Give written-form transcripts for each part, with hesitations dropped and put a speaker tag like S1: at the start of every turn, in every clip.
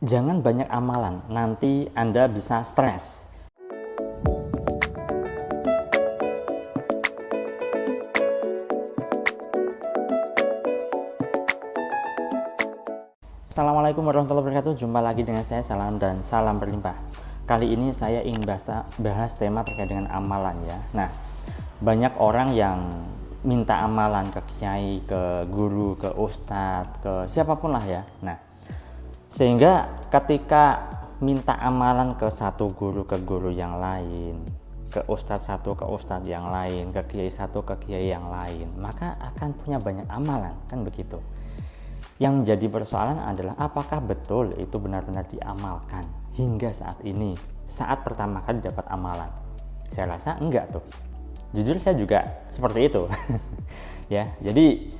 S1: Jangan banyak amalan, nanti Anda bisa stres. Assalamualaikum warahmatullahi wabarakatuh. Jumpa lagi dengan saya, salam dan salam berlimpah. Kali ini saya ingin bahas tema terkait dengan amalan ya. Nah, banyak orang yang minta amalan ke kiai, ke guru, ke ustadz, ke siapapun lah ya. Nah, sehingga ketika minta amalan ke satu guru ke guru yang lain, ke ustadz satu ke ustadz yang lain, ke kiai satu ke kiai yang lain, maka akan punya banyak amalan, kan begitu. Yang menjadi persoalan adalah apakah betul itu benar-benar diamalkan hingga saat ini, saat pertama kali dapat amalan. Saya rasa enggak tuh. Jujur saya juga seperti itu. Ya, jadi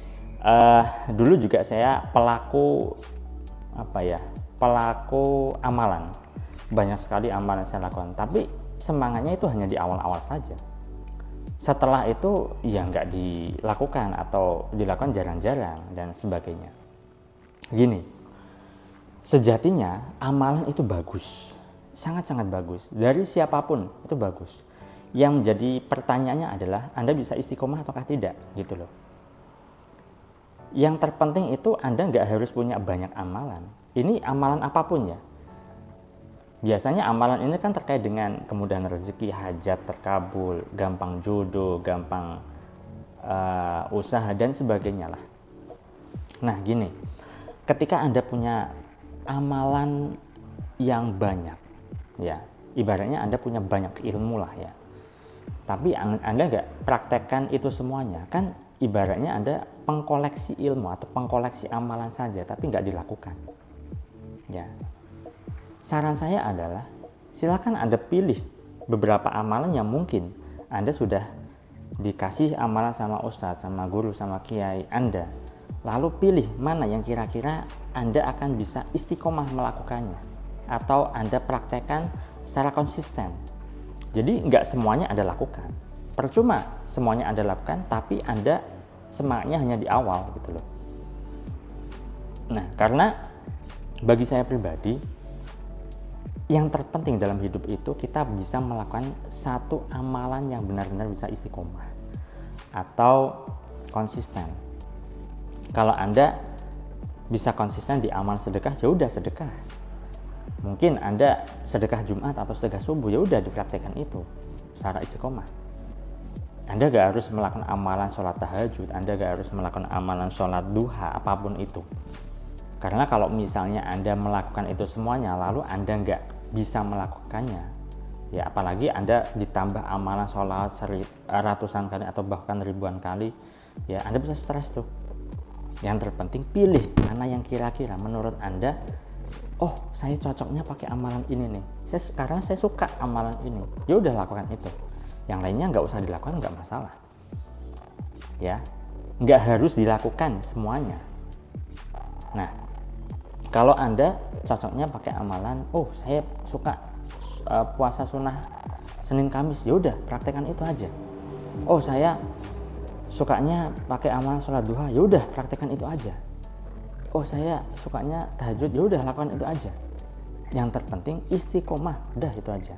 S1: dulu juga saya pelaku amalan. Banyak sekali amalan saya lakukan, tapi semangatnya itu hanya di awal-awal saja. Setelah itu ya nggak dilakukan atau dilakukan jarang-jarang dan sebagainya. Gini, sejatinya amalan itu bagus, sangat-sangat bagus. Dari siapapun itu bagus. Yang menjadi pertanyaannya adalah Anda bisa istiqomah ataukah tidak, gitu loh. Yang terpenting itu Anda nggak harus punya banyak amalan. Ini amalan apapun ya. Biasanya amalan ini kan terkait dengan kemudahan rezeki, hajat terkabul, gampang jodoh, gampang usaha dan sebagainya lah. Nah gini, ketika Anda punya amalan yang banyak, ya ibaratnya Anda punya banyak ilmu lah ya, tapi Anda nggak praktekkan itu semuanya, kan ibaratnya Anda pengkoleksi ilmu atau pengkoleksi amalan saja, tapi nggak dilakukan. Ya, saran saya adalah silakan Anda pilih beberapa amalan yang mungkin Anda sudah dikasih amalan sama ustadz, sama guru, sama kiai Anda. Lalu pilih mana yang kira-kira Anda akan bisa istiqomah melakukannya atau Anda praktekkan secara konsisten. Jadi nggak semuanya Anda lakukan. Percuma semuanya Anda lakukan, tapi Anda semangatnya hanya di awal gitu loh. Nah, karena bagi saya pribadi, yang terpenting dalam hidup itu kita bisa melakukan satu amalan yang benar-benar bisa istiqomah atau konsisten. Kalau Anda bisa konsisten di amal sedekah, ya udah sedekah. Mungkin Anda sedekah Jumat atau sedekah subuh, ya udah dipraktekkan itu secara istiqomah. Anda gak harus melakukan amalan sholat tahajud, Anda gak harus melakukan amalan sholat duha, apapun itu. Karena kalau misalnya Anda melakukan itu semuanya, lalu Anda gak bisa melakukannya, ya apalagi Anda ditambah amalan sholat ratusan kali atau bahkan ribuan kali, ya Anda bisa stres tuh. Yang terpenting pilih mana yang kira-kira menurut Anda, oh saya cocoknya pakai amalan ini nih, karena saya suka amalan ini, ya udah lakukan itu. Yang lainnya nggak usah dilakukan, nggak masalah. Ya, nggak harus dilakukan semuanya. Nah, kalau Anda cocoknya pakai amalan, oh saya suka puasa sunnah Senin Kamis, ya udah praktekkan itu aja. Oh saya sukanya pakai amalan sholat duha, ya udah praktekkan itu aja. Oh saya sukanya tahajud, ya udah lakukan itu aja. Yang terpenting istiqomah, udah itu aja.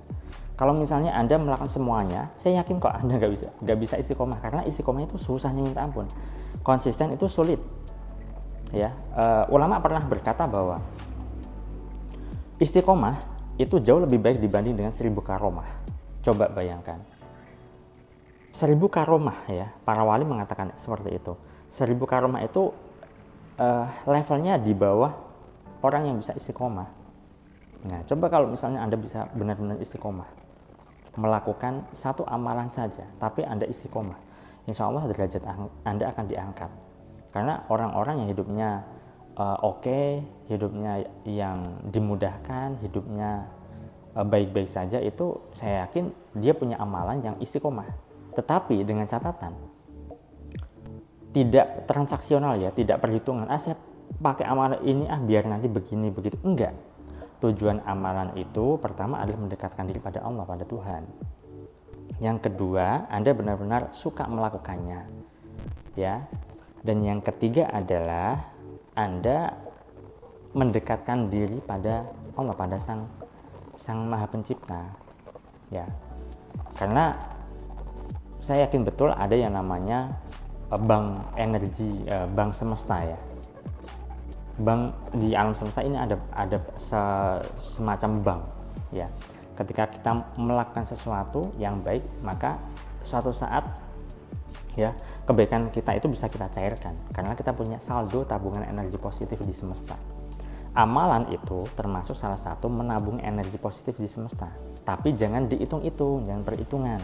S1: Kalau misalnya Anda melakukan semuanya, saya yakin kok Anda nggak bisa istiqomah, karena istiqomah itu susahnya minta ampun. Konsisten itu sulit. Ya, ulama pernah berkata bahwa istiqomah itu jauh lebih baik dibanding dengan 1000 karomah. Coba bayangkan. 1000 karomah ya, para wali mengatakan seperti itu. 1000 karomah itu levelnya di bawah orang yang bisa istiqomah. Nah, coba kalau misalnya Anda bisa benar-benar istiqomah, melakukan satu amalan saja, tapi Anda istiqomah, insya Allah derajat Anda akan diangkat. Karena orang-orang yang hidupnya oke, hidupnya yang dimudahkan, hidupnya baik-baik saja, itu saya yakin dia punya amalan yang istiqomah. Tetapi dengan catatan tidak transaksional ya, tidak perhitungan. Saya pakai amalan ini biar nanti begini begitu. Enggak. Tujuan amalan itu pertama adalah mendekatkan diri pada Allah, pada Tuhan. Yang kedua, Anda benar-benar suka melakukannya. Ya. Dan yang ketiga adalah Anda mendekatkan diri pada Allah, pada sang Maha Pencipta, ya. Karena saya yakin betul ada yang namanya bank energi, bank semesta, ya. Bank di alam semesta ini ada semacam bank, ya. Ketika kita melakukan sesuatu yang baik, maka suatu saat, ya, kebaikan kita itu bisa kita cairkan karena kita punya saldo tabungan energi positif di semesta. Amalan itu termasuk salah satu menabung energi positif di semesta, tapi jangan dihitung-hitung, jangan perhitungan.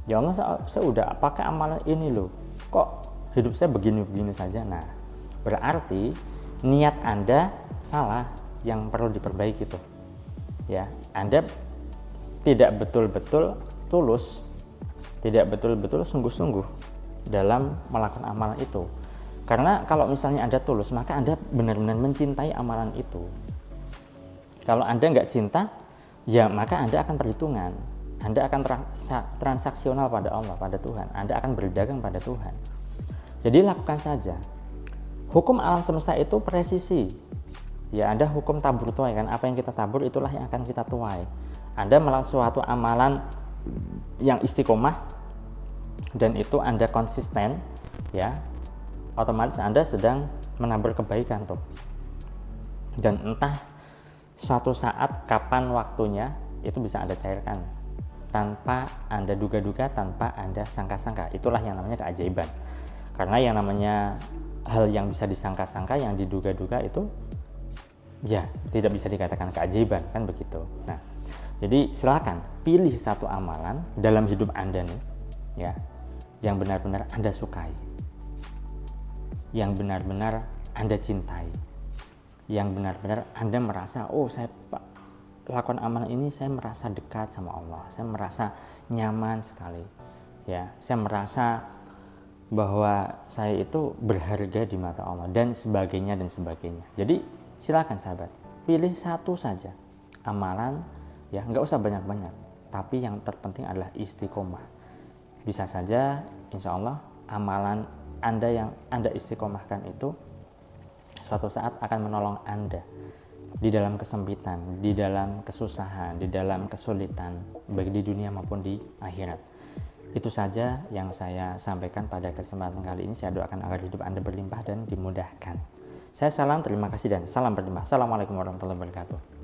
S1: Ya Allah, saya udah pakai amalan ini loh, kok hidup saya begini-begini saja. Nah, berarti niat Anda salah, yang perlu diperbaiki itu, ya. Anda tidak betul-betul tulus, tidak betul-betul sungguh-sungguh dalam melakukan amalan itu. Karena kalau misalnya Anda tulus, maka Anda benar-benar mencintai amalan itu. Kalau Anda nggak cinta, ya maka Anda akan perhitungan, Anda akan transaksional pada Allah, pada Tuhan, Anda akan berdagang pada Tuhan. Jadi lakukan saja. Hukum alam semesta itu presisi, ya. Ada hukum tabur tuai, kan, apa yang kita tabur itulah yang akan kita tuai. Anda melakukan suatu amalan yang istiqomah dan itu Anda konsisten, ya, otomatis Anda sedang menabur kebaikan tuh. Dan entah suatu saat kapan waktunya itu bisa Anda cairkan tanpa Anda duga-duga, tanpa Anda sangka-sangka. Itulah yang namanya keajaiban. Karena yang namanya hal yang bisa disangka-sangka, yang diduga-duga itu ya tidak bisa dikatakan keajaiban, kan begitu. Nah, jadi silakan pilih satu amalan dalam hidup Anda nih, ya, yang benar-benar Anda sukai, yang benar-benar Anda cintai, yang benar-benar Anda merasa, oh saya lakukan amalan ini, saya merasa dekat sama Allah, saya merasa nyaman sekali, ya, saya merasa bahwa saya itu berharga di mata Allah, dan sebagainya dan sebagainya. Jadi silakan sahabat, pilih satu saja amalan, ya, nggak usah banyak-banyak, tapi yang terpenting adalah istiqomah. Bisa saja insya Allah amalan Anda yang Anda istiqomahkan itu suatu saat akan menolong Anda di dalam kesempitan, di dalam kesusahan, di dalam kesulitan, baik di dunia maupun di akhirat. Itu saja yang saya sampaikan pada kesempatan kali ini. Saya doakan agar hidup Anda berlimpah dan dimudahkan. Saya salam, terima kasih, dan salam berlimpah. Assalamualaikum warahmatullahi wabarakatuh.